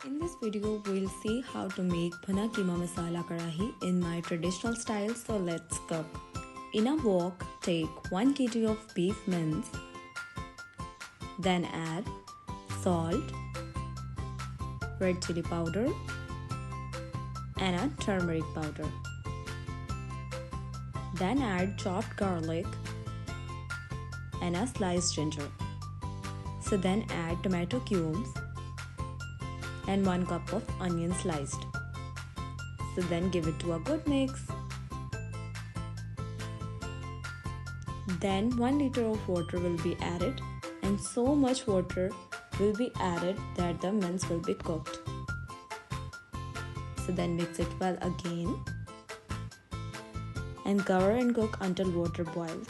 In this video, we'll see how to make Bhunna Qeema Masala Karahi in my traditional style, so let's cook. In a wok, take 1 kg of beef mince, then add salt, red chili powder and a turmeric powder. Then add chopped garlic and a sliced ginger. So then add tomato cubes and 1 cup of onion sliced. So then give it to a good mix. Then 1 liter of water will be added, and so much water will be added that the mince will be cooked. So then mix it well again and cover and cook until water boils.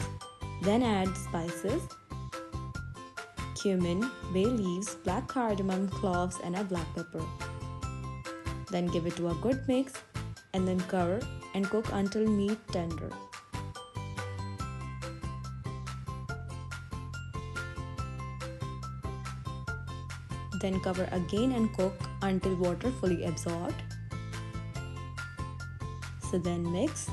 Then add spices, cumin, bay leaves, black cardamom, cloves and a black pepper. Then give it to a good mix and then cover and cook until meat tender. Then cover again and cook until water fully absorbed. So then mix.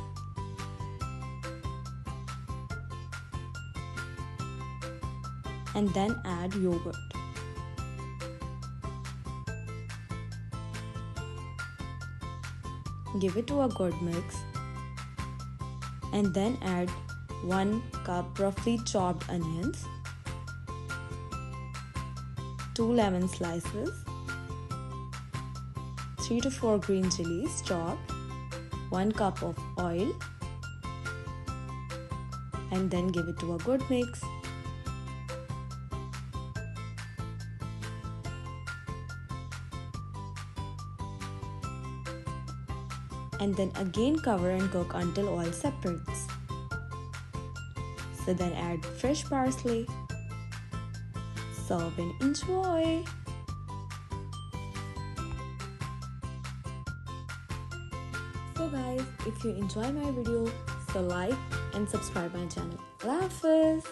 And then add yogurt. Give it to a good mix and then add 1 cup roughly chopped onions, 2 lemon slices, 3 to 4 green chilies chopped, 1 cup of oil and then give it to a good mix. And then again cover and cook until oil separates. So then add fresh parsley. Serve and enjoy. So guys, if you enjoy my video, so like and subscribe my channel. Allah Hafiz.